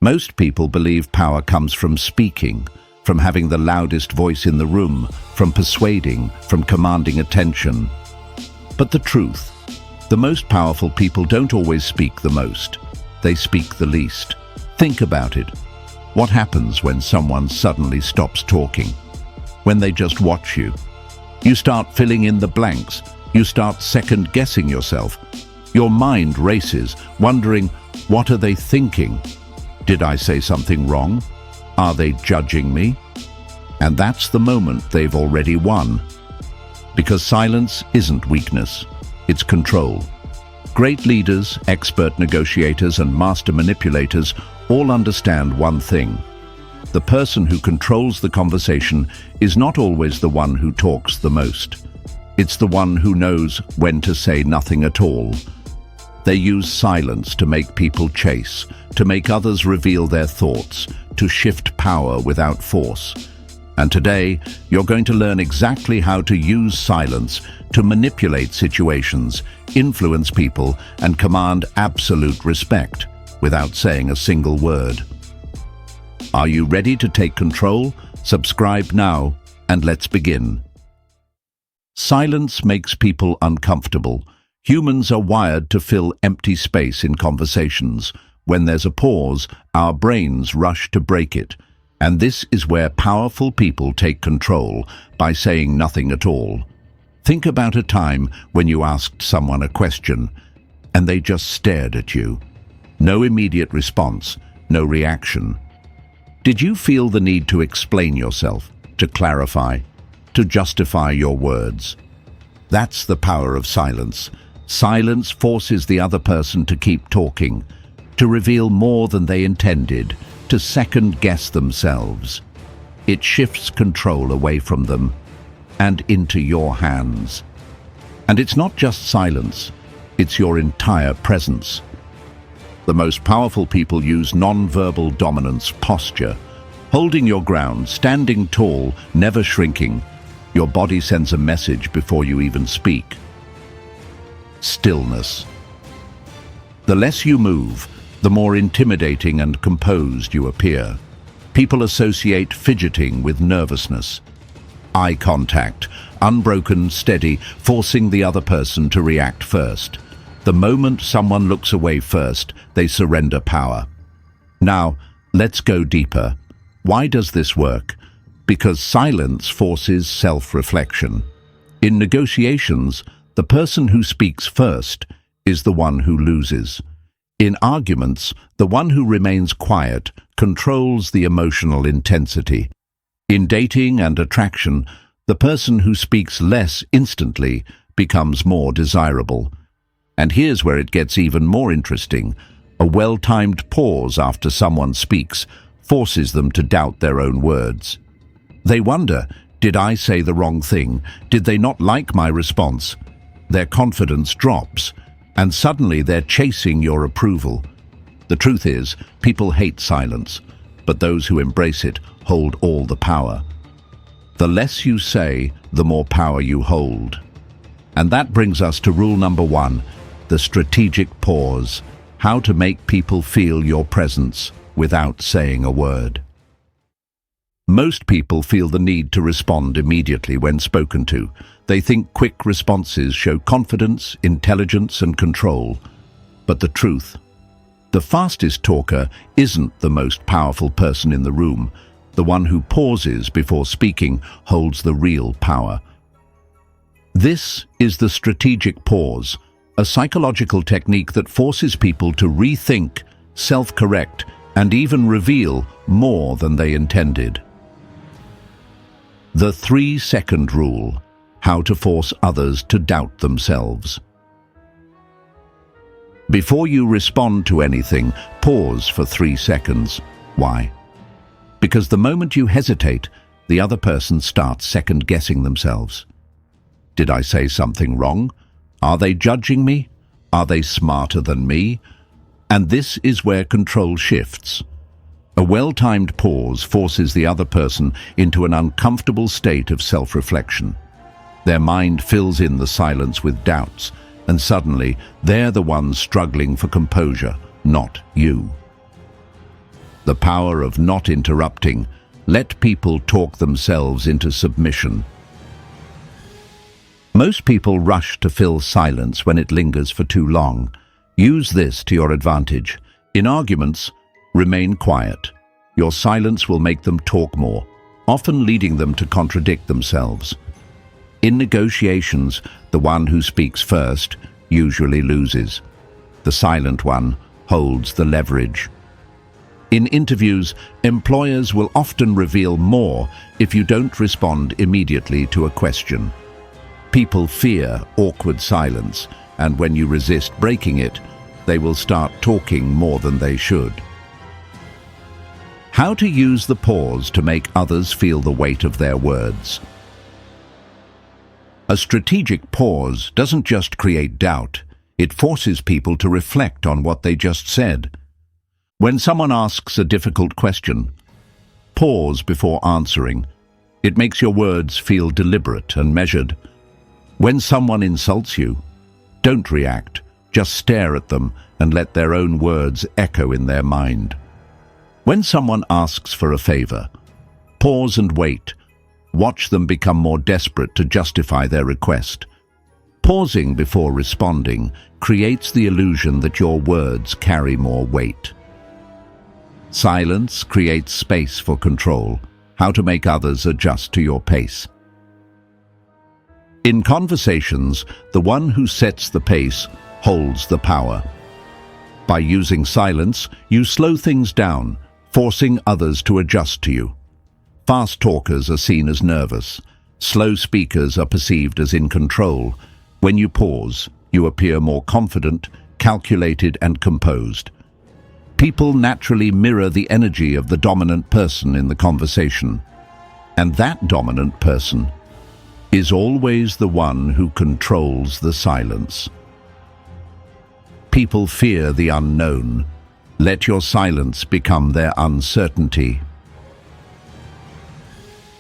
Most people believe power comes from speaking, from having the loudest voice in the room, from persuading, from commanding attention. But the truth, the most powerful people don't always speak the most. They speak the least. Think about it. What happens when someone suddenly stops talking? When they just watch you? You start filling in the blanks. You start second-guessing yourself. Your mind races, wondering, what are they thinking? Did I say something wrong? Are they judging me? And that's the moment they've already won. Because silence isn't weakness, it's control. Great leaders, expert negotiators, and master manipulators all understand one thing. The person who controls the conversation is not always the one who talks the most. It's the one who knows when to say nothing at all. They use silence to make people chase, to make others reveal their thoughts, to shift power without force. And today, you're going to learn exactly how to use silence to manipulate situations, influence people, and command absolute respect without saying a single word. Are you ready to take control? Subscribe now, and let's begin. Silence makes people uncomfortable. Humans are wired to fill empty space in conversations. When there's a pause, our brains rush to break it. And this is where powerful people take control, by saying nothing at all. Think about a time when you asked someone a question, and they just stared at you. No immediate response, no reaction. Did you feel the need to explain yourself, to clarify, to justify your words? That's the power of silence. Silence forces the other person to keep talking, to reveal more than they intended, to second-guess themselves. It shifts control away from them and into your hands. And it's not just silence, it's your entire presence. The most powerful people use non-verbal dominance, posture. Holding your ground, standing tall, never shrinking. Your body sends a message before you even speak. Stillness. The less you move, the more intimidating and composed you appear. People associate fidgeting with nervousness. Eye contact, unbroken, steady, forcing the other person to react first. The moment someone looks away first, they surrender power. Now, let's go deeper. Why does this work? Because silence forces self-reflection. In negotiations, the person who speaks first is the one who loses. In arguments, the one who remains quiet controls the emotional intensity. In dating and attraction, the person who speaks less instantly becomes more desirable. And here's where it gets even more interesting. A well-timed pause after someone speaks forces them to doubt their own words. They wonder, did I say the wrong thing? Did they not like my response? Their confidence drops, and suddenly they're chasing your approval. The truth is, people hate silence, but those who embrace it hold all the power. The less you say, the more power you hold. And that brings us to rule number 1, the strategic pause. How to make people feel your presence without saying a word. Most people feel the need to respond immediately when spoken to. They think quick responses show confidence, intelligence, and control. But the truth, the fastest talker isn't the most powerful person in the room. The one who pauses before speaking holds the real power. This is the strategic pause, a psychological technique that forces people to rethink, self-correct, and even reveal more than they intended. The 3-second rule: how to force others to doubt themselves. Before you respond to anything, pause for 3 seconds. Why? Because the moment you hesitate, the other person starts second-guessing themselves. Did I say something wrong? Are they judging me? Are they smarter than me? And this is where control shifts. A well-timed pause forces the other person into an uncomfortable state of self-reflection. Their mind fills in the silence with doubts, and suddenly they're the ones struggling for composure, not you. The power of not interrupting. Let people talk themselves into submission. Most people rush to fill silence when it lingers for too long. Use this to your advantage. In arguments, remain quiet. Your silence will make them talk more, often leading them to contradict themselves. In negotiations, the one who speaks first usually loses. The silent one holds the leverage. In interviews, employers will often reveal more if you don't respond immediately to a question. People fear awkward silence, and when you resist breaking it, they will start talking more than they should. How to use the pause to make others feel the weight of their words. A strategic pause doesn't just create doubt, it forces people to reflect on what they just said. When someone asks a difficult question, pause before answering. It makes your words feel deliberate and measured. When someone insults you, don't react, just stare at them and let their own words echo in their mind. When someone asks for a favor, pause and wait. Watch them become more desperate to justify their request. Pausing before responding creates the illusion that your words carry more weight. Silence creates space for control. How to make others adjust to your pace. In conversations, the one who sets the pace holds the power. By using silence, you slow things down, forcing others to adjust to you. Fast talkers are seen as nervous. Slow speakers are perceived as in control. When you pause, you appear more confident, calculated, and composed. People naturally mirror the energy of the dominant person in the conversation. And that dominant person is always the one who controls the silence. People fear the unknown. Let your silence become their uncertainty.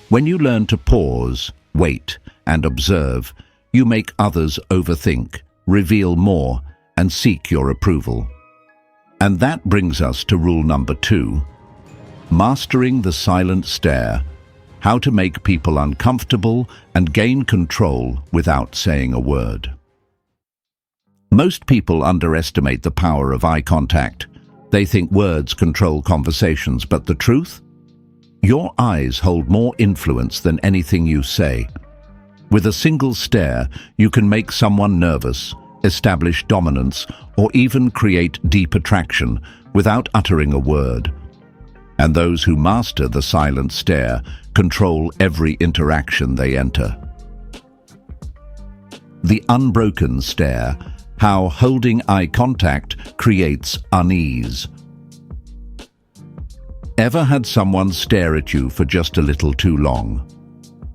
When you learn to pause, wait, and observe, you make others overthink, reveal more, and seek your approval. And that brings us to rule number 2, mastering the silent stare. How to make people uncomfortable and gain control without saying a word. Most people underestimate the power of eye contact. They think words control conversations, but the truth? Your eyes hold more influence than anything you say. With a single stare, you can make someone nervous, establish dominance, or even create deep attraction without uttering a word. And those who master the silent stare control every interaction they enter. The unbroken stare. How holding eye contact creates unease. Ever had someone stare at you for just a little too long?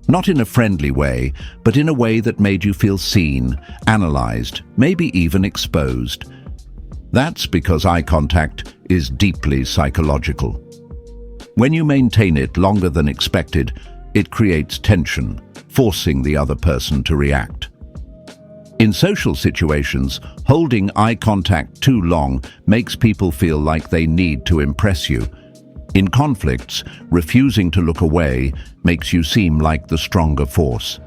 Not in a friendly way, but in a way that made you feel seen, analyzed, maybe even exposed. That's because eye contact is deeply psychological. When you maintain it longer than expected, it creates tension, forcing the other person to react. In social situations, holding eye contact too long makes people feel like they need to impress you. In conflicts, refusing to look away makes you seem like the stronger force.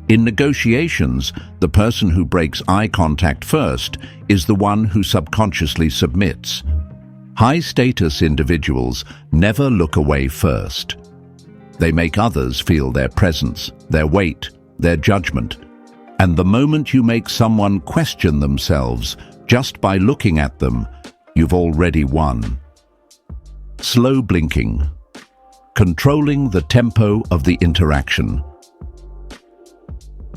In negotiations, the person who breaks eye contact first is the one who subconsciously submits. High-status individuals never look away first. They make others feel their presence, their weight, their judgment. And the moment you make someone question themselves just by looking at them, you've already won. Slow blinking. Controlling the tempo of the interaction.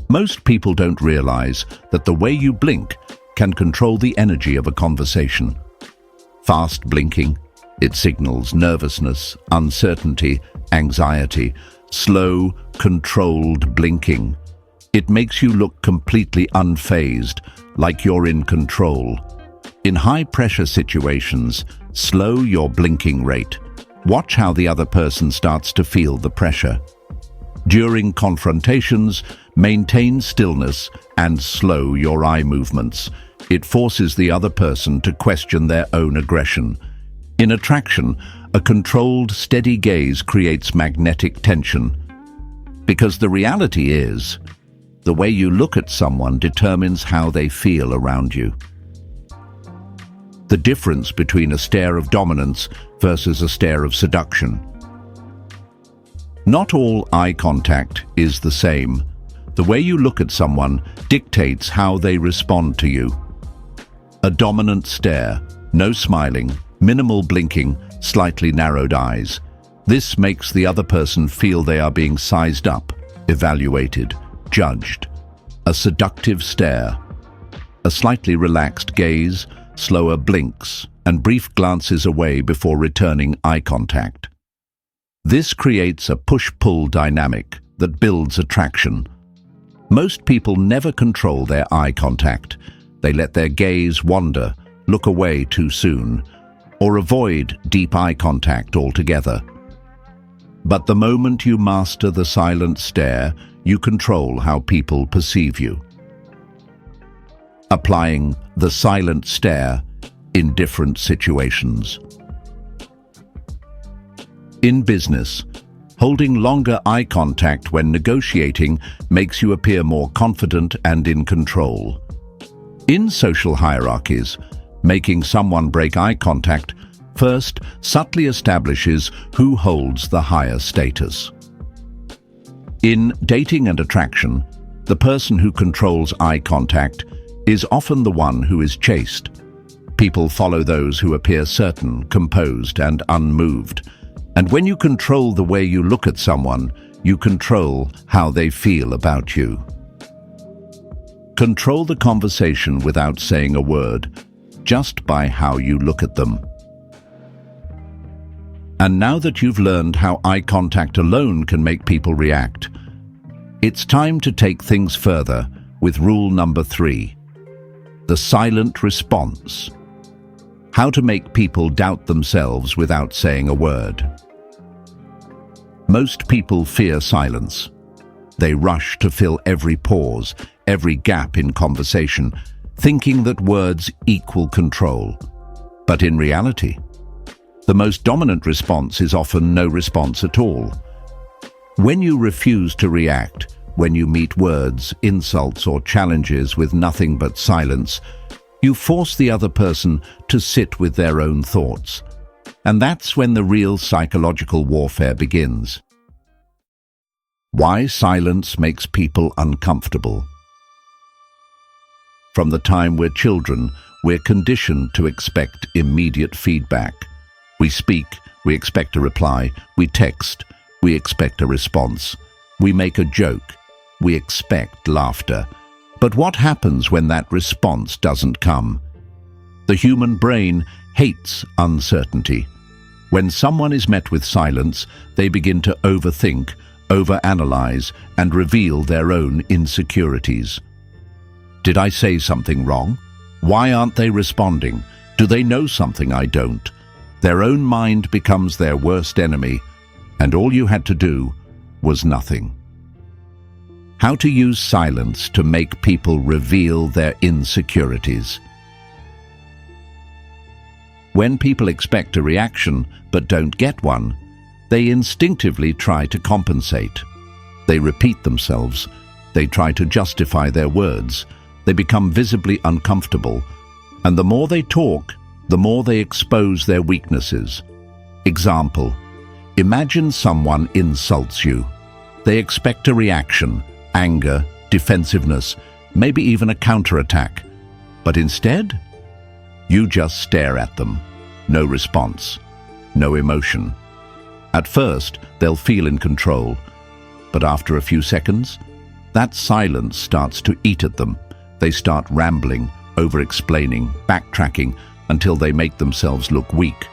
Most people don't realize that the way you blink can control the energy of a conversation. Fast blinking, it signals nervousness, uncertainty, anxiety. Slow, controlled blinking. It makes you look completely unfazed, like you're in control. In high-pressure situations, slow your blinking rate. Watch how the other person starts to feel the pressure. During confrontations, maintain stillness and slow your eye movements. It forces the other person to question their own aggression. In attraction, A controlled, steady gaze creates magnetic tension. Because the reality is, the way you look at someone determines how they feel around you. The difference between a stare of dominance versus a stare of seduction. Not all eye contact is the same. The way you look at someone dictates how they respond to you. A dominant stare, no smiling, minimal blinking, slightly narrowed eyes. This makes the other person feel they are being sized up, evaluated, judged. A seductive stare. A slightly relaxed gaze, slower blinks, and brief glances away before returning eye contact. This creates a push-pull dynamic that builds attraction. Most people never control their eye contact. They let their gaze wander, look away too soon, or avoid deep eye contact altogether. But the moment you master the silent stare, you control how people perceive you. Applying the silent stare in different situations. In business, holding longer eye contact when negotiating makes you appear more confident and in control. In social hierarchies, making someone break eye contact first subtly establishes who holds the higher status. In dating and attraction, the person who controls eye contact is often the one who is chased. People follow those who appear certain, composed, and unmoved. And when you control the way you look at someone, you control how they feel about you. Control the conversation without saying a word, just by how you look at them. And now that you've learned how eye contact alone can make people react, it's time to take things further with rule number 3. The silent response. How to make people doubt themselves without saying a word. Most people fear silence. They rush to fill every pause, every gap in conversation, thinking that words equal control. But in reality, the most dominant response is often no response at all. When you refuse to react, when you meet words, insults, or challenges with nothing but silence, you force the other person to sit with their own thoughts. And that's when the real psychological warfare begins. Why silence makes people uncomfortable. From the time we're children, we're conditioned to expect immediate feedback. We speak, we expect a reply. We text, we expect a response. We make a joke, we expect laughter. But what happens when that response doesn't come? The human brain hates uncertainty. When someone is met with silence, they begin to overthink, overanalyze, and reveal their own insecurities. Did I say something wrong? Why aren't they responding? Do they know something I don't? Their own mind becomes their worst enemy, and all you had to do was nothing. How to use silence to make people reveal their insecurities. When people expect a reaction but don't get one, they instinctively try to compensate. They repeat themselves. They try to justify their words. They become visibly uncomfortable. And the more they talk, the more they expose their weaknesses. Example: imagine someone insults you. They expect a reaction, anger, defensiveness, maybe even a counterattack. But instead, you just stare at them. No response, no emotion. At first, they'll feel in control, but after a few seconds, that silence starts to eat at them. They start rambling, over-explaining, backtracking, until they make themselves look weak.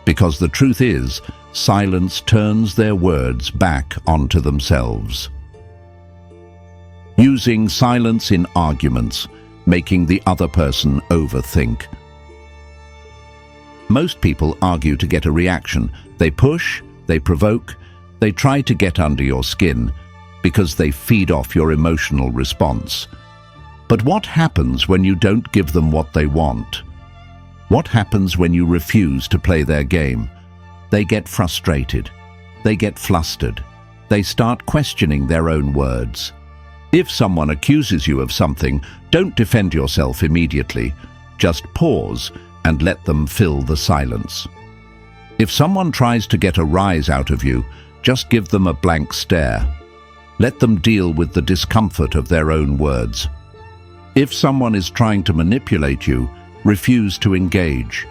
Because the truth is, silence turns their words back onto themselves. Using silence in arguments, making the other person overthink. Most people argue to get a reaction. They push, they provoke, they try to get under your skin because they feed off your emotional response. But what happens when you don't give them what they want? What happens when you refuse to play their game? They get frustrated. They get flustered. They start questioning their own words. If someone accuses you of something, don't defend yourself immediately. Just pause and let them fill the silence. If someone tries to get a rise out of you, just give them a blank stare. Let them deal with the discomfort of their own words. If someone is trying to manipulate you, refuse to engage.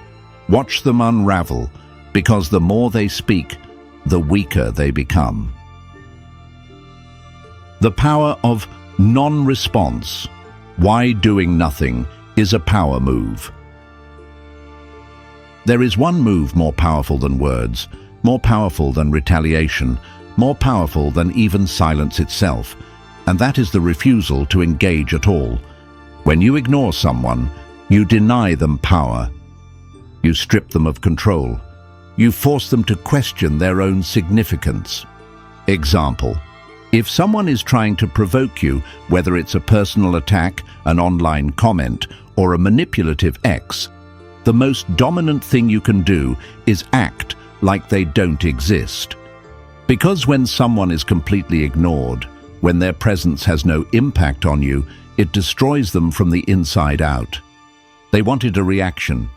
Watch them unravel, because the more they speak, the weaker they become. The power of non-response. Why doing nothing is a power move. There is one move more powerful than words, more powerful than retaliation, more powerful than even silence itself, and that is the refusal to engage at all. When you ignore someone, you deny them power. You strip them of control. You force them to question their own significance. Example: if someone is trying to provoke you, whether it's a personal attack, an online comment, or a manipulative ex, the most dominant thing you can do is act like they don't exist. Because when someone is completely ignored, when their presence has no impact on you, it destroys them from the inside out. They wanted a reaction.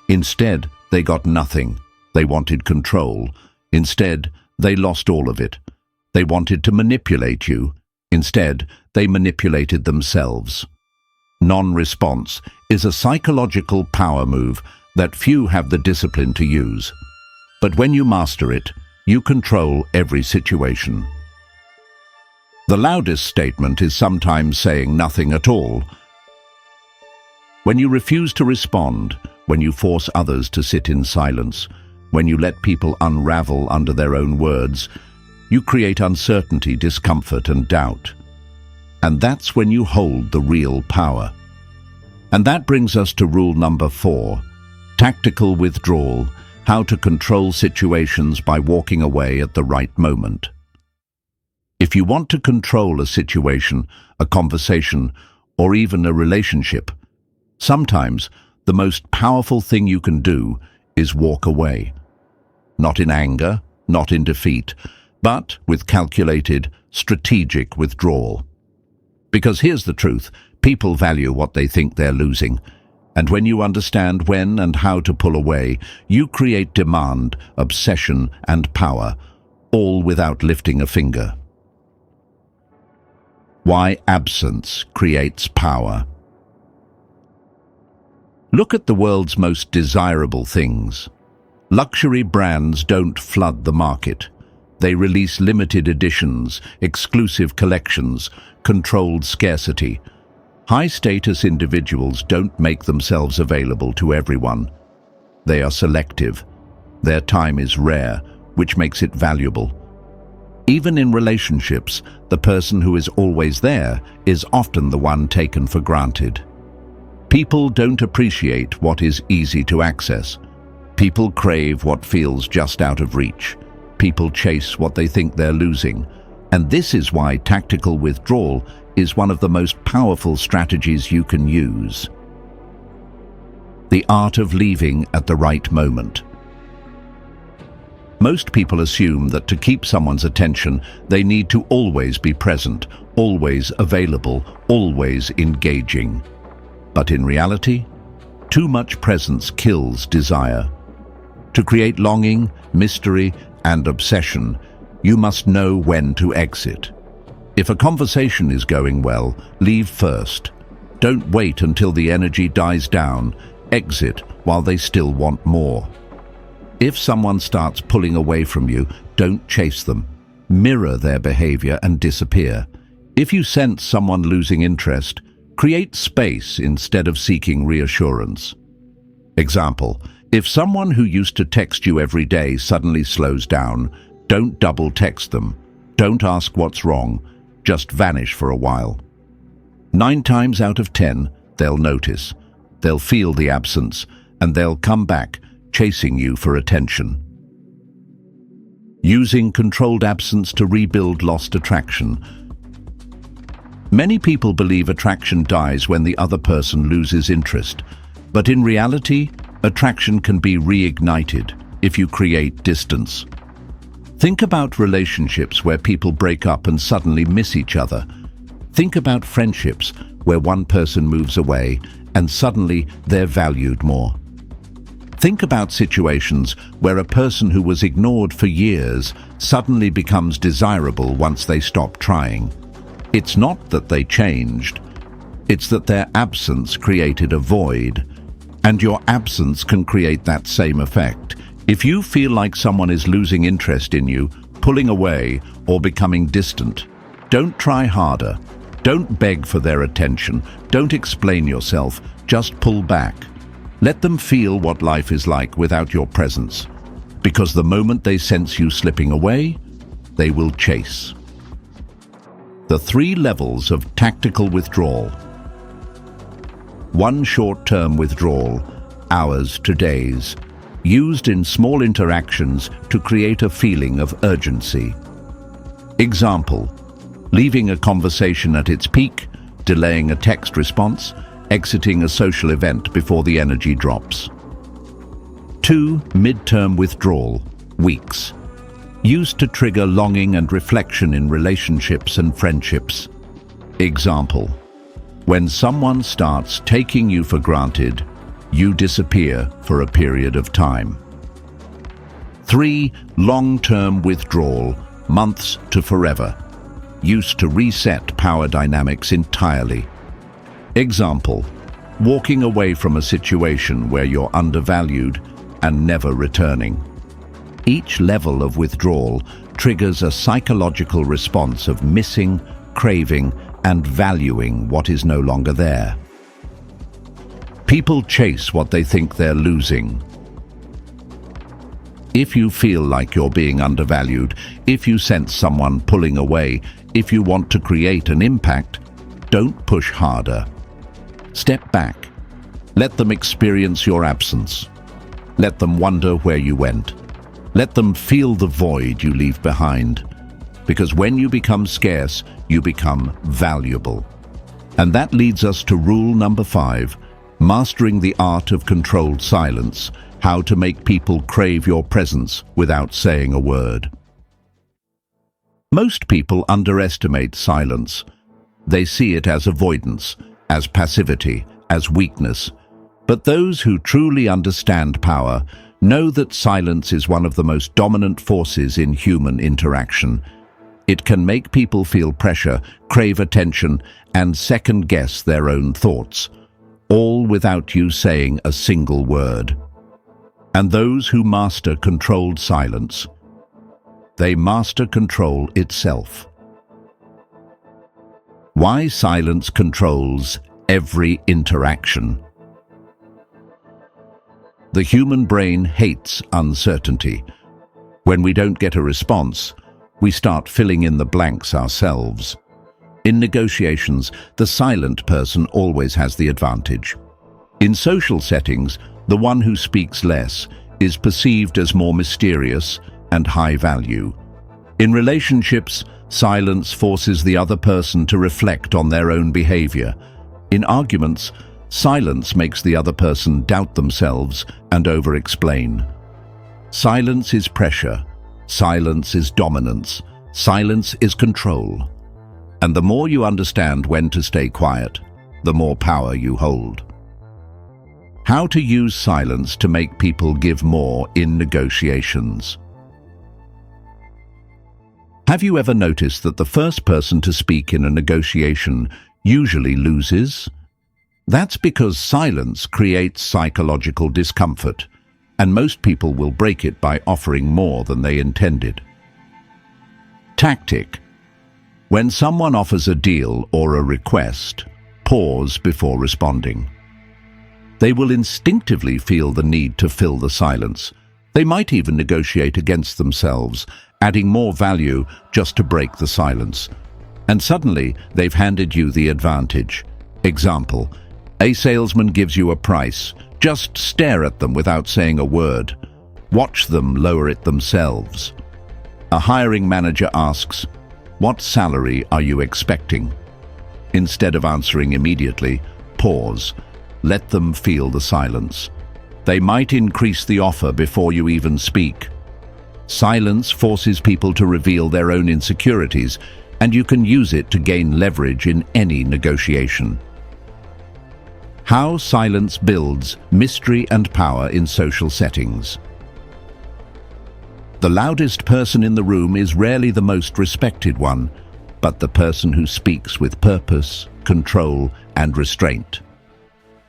Instead, they got nothing. They wanted control. Instead, they lost all of it. They wanted to manipulate you. Instead, they manipulated themselves. Non-response is a psychological power move that few have the discipline to use. But when you master it, you control every situation. The loudest statement is sometimes saying nothing at all. When you refuse to respond, when you force others to sit in silence, when you let people unravel under their own words, you create uncertainty, discomfort, and doubt. And that's when you hold the real power. And that brings us to rule number 4, tactical withdrawal, how to control situations by walking away at the right moment. If you want to control a situation, a conversation, or even a relationship, sometimes the most powerful thing you can do is walk away. Not in anger, not in defeat, but with calculated, strategic withdrawal. Because here's the truth, people value what they think they're losing. And when you understand when and how to pull away, you create demand, obsession, and power, all without lifting a finger. Why absence creates power. Look at the world's most desirable things. Luxury brands don't flood the market. They release limited editions, exclusive collections, controlled scarcity. High-status individuals don't make themselves available to everyone. They are selective. Their time is rare, which makes it valuable. Even in relationships, the person who is always there is often the one taken for granted. People don't appreciate what is easy to access. People crave what feels just out of reach. People chase what they think they're losing. And this is why tactical withdrawal is one of the most powerful strategies you can use. The art of leaving at the right moment. Most people assume that to keep someone's attention, they need to always be present, always available, always engaging. But in reality, too much presence kills desire. To create longing, mystery, and obsession, you must know when to exit. If a conversation is going well, leave first. Don't wait until the energy dies down. Exit while they still want more. If someone starts pulling away from you, don't chase them. Mirror their behavior and disappear. If you sense someone losing interest, create space instead of seeking reassurance. Example: if someone who used to text you every day suddenly slows down, don't double text them. Don't ask what's wrong. Just vanish for a while. 9 times out of 10, they'll notice. They'll feel the absence, and they'll come back, chasing you for attention. Using controlled absence to rebuild lost attraction. Many people believe attraction dies when the other person loses interest, but in reality, attraction can be reignited if you create distance. Think about relationships where people break up and suddenly miss each other. Think about friendships where one person moves away and suddenly they're valued more. Think about situations where a person who was ignored for years suddenly becomes desirable once they stop trying. It's not that they changed, it's that their absence created a void, and your absence can create that same effect. If you feel like someone is losing interest in you, pulling away, or becoming distant, don't try harder. Don't beg for their attention. Don't explain yourself. Just pull back. Let them feel what life is like without your presence. Because the moment they sense you slipping away, they will chase. The 3 levels of tactical withdrawal. 1 short-term withdrawal, hours to days, used in small interactions to create a feeling of urgency. Example: leaving a conversation at its peak, delaying a text response, exiting a social event before the energy drops. 2 mid-term withdrawal, weeks, used to trigger longing and reflection in relationships and friendships. Example: when someone starts taking you for granted, you disappear for a period of time. 3 long-term withdrawal, months to forever, used to reset power dynamics entirely. Example: walking away from a situation where you're undervalued and never returning. Each level of withdrawal triggers a psychological response of missing, craving, and valuing what is no longer there. People chase what they think they're losing. If you feel like you're being undervalued, if you sense someone pulling away, if you want to create an impact, don't push harder. Step back. Let them experience your absence. Let them wonder where you went. Let them feel the void you leave behind. Because when you become scarce, you become valuable. And that leads us to rule number 5, mastering the art of controlled silence, how to make people crave your presence without saying a word. Most people underestimate silence. They see it as avoidance, as passivity, as weakness. But those who truly understand power know that silence is one of the most dominant forces in human interaction. It can make people feel pressure, crave attention, and second-guess their own thoughts, all without you saying a single word. And those who master controlled silence, they master control itself. Why silence controls every interaction. The human brain hates uncertainty. When we don't get a response, we start filling in the blanks ourselves. In negotiations, the silent person always has the advantage. In social settings, the one who speaks less is perceived as more mysterious and high value. In relationships, silence forces the other person to reflect on their own behavior. In arguments, silence makes the other person doubt themselves and over-explain. Silence is pressure. Silence is dominance. Silence is control. And the more you understand when to stay quiet, the more power you hold. How to use silence to make people give more in negotiations. Have you ever noticed that the first person to speak in a negotiation usually loses? That's because silence creates psychological discomfort, and most people will break it by offering more than they intended. Tactic. When someone offers a deal or a request, pause before responding. They will instinctively feel the need to fill the silence. They might even negotiate against themselves, adding more value just to break the silence. And suddenly, they've handed you the advantage. Example: a salesman gives you a price. Just stare at them without saying a word. Watch them lower it themselves. A hiring manager asks, "What salary are you expecting?" Instead of answering immediately, pause. Let them feel the silence. They might increase the offer before you even speak. Silence forces people to reveal their own insecurities, and you can use it to gain leverage in any negotiation. How silence builds mystery and power in social settings. The loudest person in the room is rarely the most respected one, but the person who speaks with purpose, control, and restraint.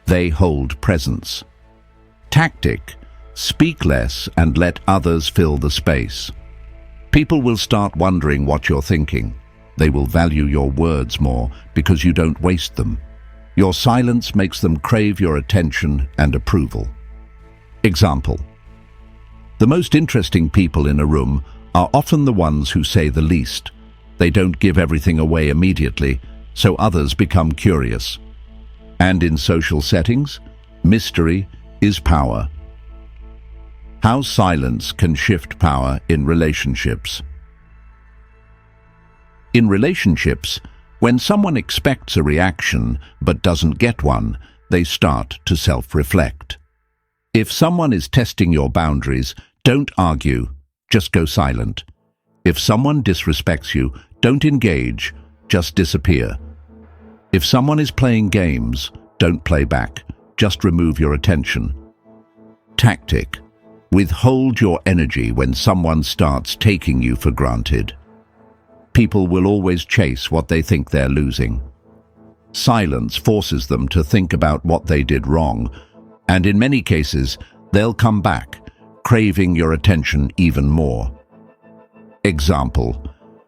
They hold presence. Tactic: speak less and let others fill the space. People will start wondering what you're thinking. They will value your words more because you don't waste them. Your silence makes them crave your attention and approval. Example: the most interesting people in a room are often the ones who say the least. They don't give everything away immediately, so others become curious. And in social settings, mystery is power. How silence can shift power in relationships. In relationships, when someone expects a reaction but doesn't get one, they start to self-reflect. If someone is testing your boundaries, don't argue, just go silent. If someone disrespects you, don't engage, just disappear. If someone is playing games, don't play back, just remove your attention. Tactic: withhold your energy when someone starts taking you for granted. People will always chase what they think they're losing. Silence forces them to think about what they did wrong, and in many cases, they'll come back, craving your attention even more. Example: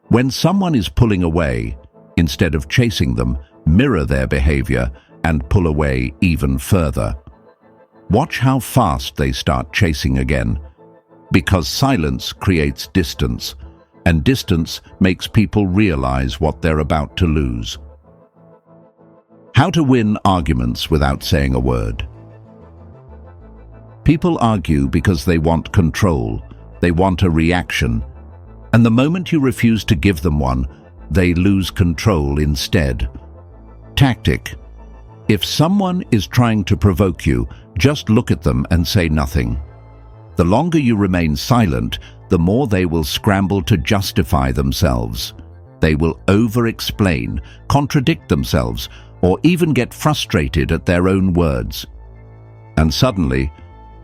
when someone is pulling away, instead of chasing them, mirror their behavior and pull away even further. Watch how fast they start chasing again, because silence creates distance, and distance makes people realize what they're about to lose. How to win arguments without saying a word. People argue because they want control, they want a reaction, and the moment you refuse to give them one, they lose control instead. Tactic: if someone is trying to provoke you, just look at them and say nothing. The longer you remain silent, the more they will scramble to justify themselves. They will over-explain, contradict themselves, or even get frustrated at their own words. And suddenly,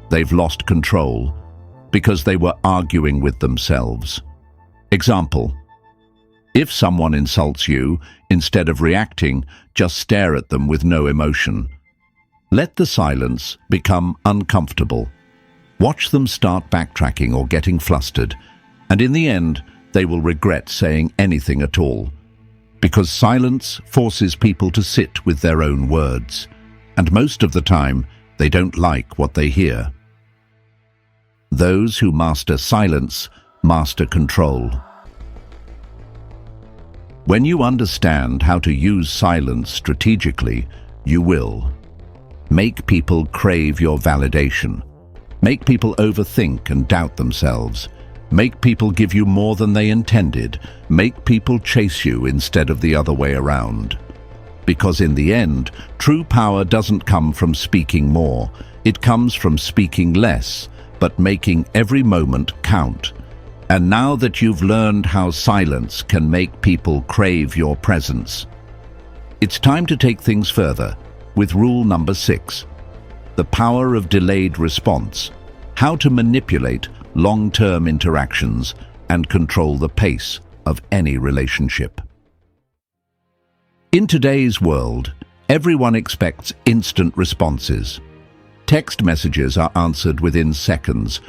they've lost control because they were arguing with themselves. Example: if someone insults you, instead of reacting, just stare at them with no emotion. Let the silence become uncomfortable. Watch them start backtracking or getting flustered, and in the end, they will regret saying anything at all. Because silence forces people to sit with their own words, and most of the time, they don't like what they hear. Those who master silence master control. When you understand how to use silence strategically, you will make people crave your validation, make people overthink and doubt themselves, make people give you more than they intended, make people chase you instead of the other way around. Because in the end, true power doesn't come from speaking more, it comes from speaking less, but making every moment count. And now that you've learned how silence can make people crave your presence, it's time to take things further with rule number 6, the power of delayed response, how to manipulate long-term interactions and control the pace of any relationship. In today's world, everyone expects instant responses. Text messages are answered within seconds.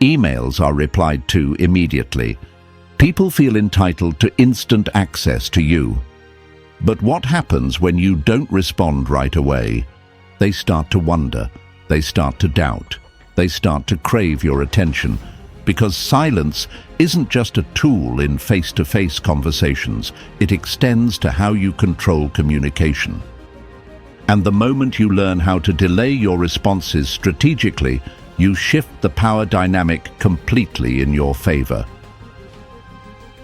Emails are replied to immediately. People feel entitled to instant access to you. But what happens when you don't respond right away? They start to wonder, they start to doubt, they start to crave your attention, because silence isn't just a tool in face-to-face conversations, it extends to how you control communication. And the moment you learn how to delay your responses strategically, you shift the power dynamic completely in your favor.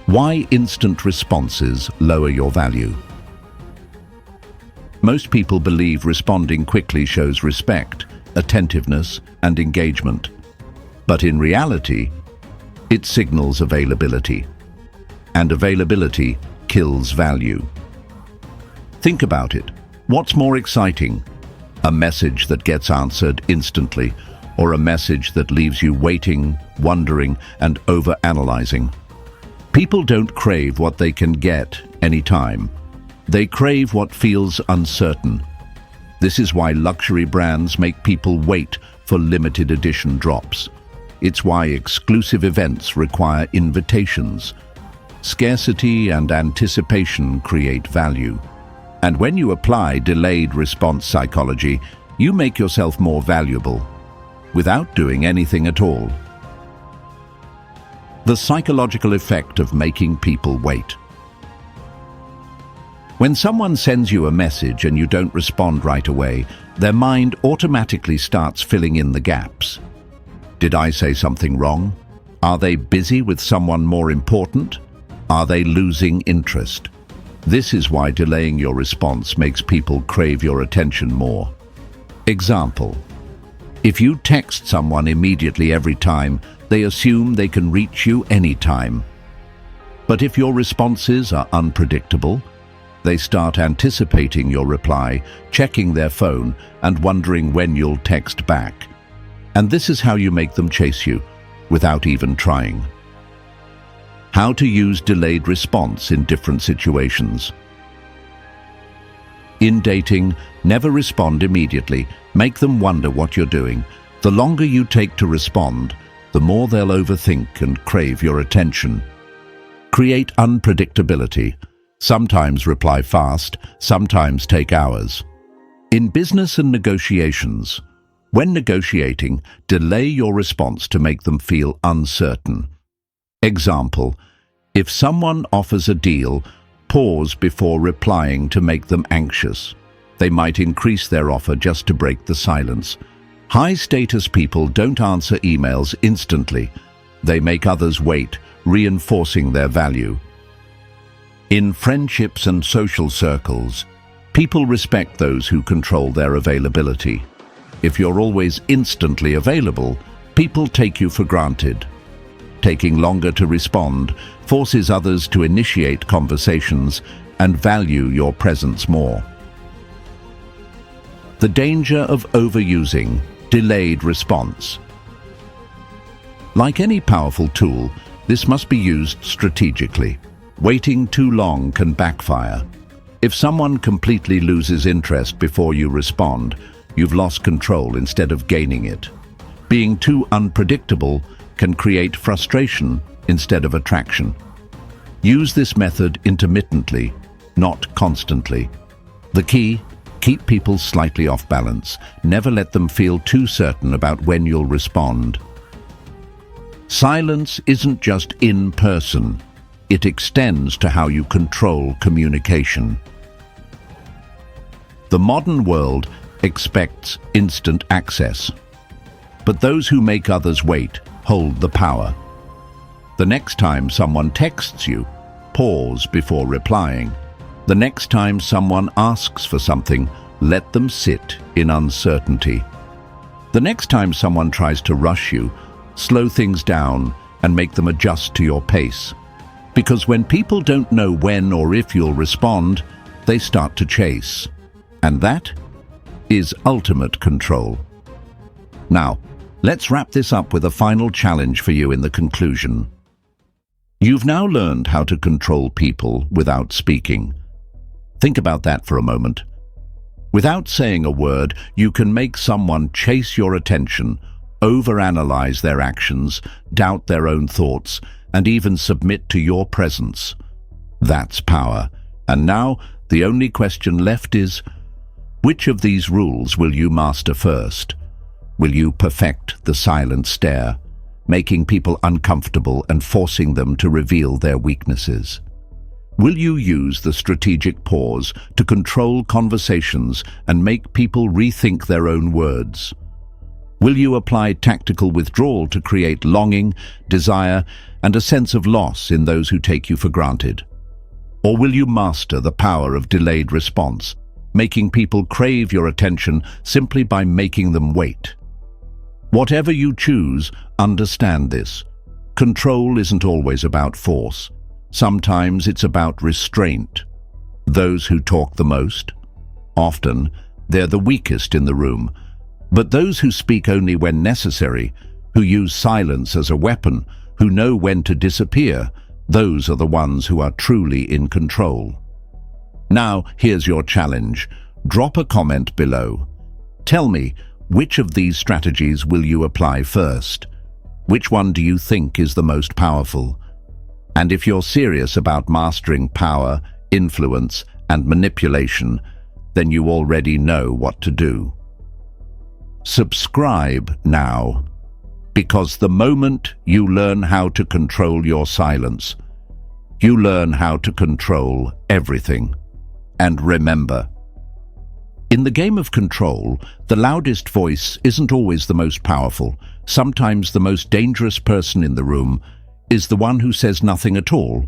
Why instant responses lower your value? Most people believe responding quickly shows respect, attentiveness, and engagement. But in reality, it signals availability. And availability kills value. Think about it. What's more exciting? A message that gets answered instantly, or a message that leaves you waiting, wondering, and overanalyzing? People don't crave what they can get anytime. They crave what feels uncertain. This is why luxury brands make people wait for limited edition drops. It's why exclusive events require invitations. Scarcity and anticipation create value. And when you apply delayed response psychology, you make yourself more valuable without doing anything at all. The psychological effect of making people wait. When someone sends you a message and you don't respond right away, their mind automatically starts filling in the gaps. Did I say something wrong? Are they busy with someone more important? Are they losing interest? This is why delaying your response makes people crave your attention more. Example: if you text someone immediately every time, they assume they can reach you anytime. But if your responses are unpredictable, they start anticipating your reply, checking their phone, and wondering when you'll text back. And this is how you make them chase you, without even trying. How to use delayed response in different situations. In dating, never respond immediately. Make them wonder what you're doing. The longer you take to respond, the more they'll overthink and crave your attention. Create unpredictability. Sometimes reply fast, sometimes take hours. In business and negotiations, when negotiating, delay your response to make them feel uncertain. Example: if someone offers a deal, pause before replying to make them anxious. They might increase their offer just to break the silence. High-status people don't answer emails instantly. They make others wait, reinforcing their value. In friendships and social circles, people respect those who control their availability. If you're always instantly available, people take you for granted. Taking longer to respond forces others to initiate conversations and value your presence more. The danger of overusing delayed response. Like any powerful tool, this must be used strategically. Waiting too long can backfire. If someone completely loses interest before you respond, you've lost control instead of gaining it. Being too unpredictable can create frustration instead of attraction. Use this method intermittently, not constantly. The key: keep people slightly off balance. Never let them feel too certain about when you'll respond. Silence isn't just in person. It extends to how you control communication. The modern world expects instant access. But those who make others wait hold the power. The next time someone texts you, pause before replying. The next time someone asks for something, let them sit in uncertainty. The next time someone tries to rush you, slow things down and make them adjust to your pace. Because when people don't know when or if you'll respond, they start to chase. And that is ultimate control. Now, let's wrap this up with a final challenge for you in the conclusion. You've now learned how to control people without speaking. Think about that for a moment. Without saying a word, you can make someone chase your attention, overanalyze their actions, doubt their own thoughts, and even submit to your presence. That's power. And now, the only question left is, which of these rules will you master first? Will you perfect the silent stare, making people uncomfortable and forcing them to reveal their weaknesses? Will you use the strategic pause to control conversations and make people rethink their own words? Will you apply tactical withdrawal to create longing, desire, and a sense of loss in those who take you for granted? Or will you master the power of delayed response making people crave your attention simply by making them wait. Whatever you choose, understand this. Control isn't always about force. Sometimes it's about restraint. Those who talk the most, often, they're the weakest in the room. But those who speak only when necessary, who use silence as a weapon, who know when to disappear, those are the ones who are truly in control. Now, here's your challenge. Drop a comment below. Tell me, which of these strategies will you apply first? Which one do you think is the most powerful? And if you're serious about mastering power, influence, and manipulation, then you already know what to do. Subscribe now, because the moment you learn how to control your silence, you learn how to control everything. And remember, in the game of control, the loudest voice isn't always the most powerful. Sometimes the most dangerous person in the room is the one who says nothing at all,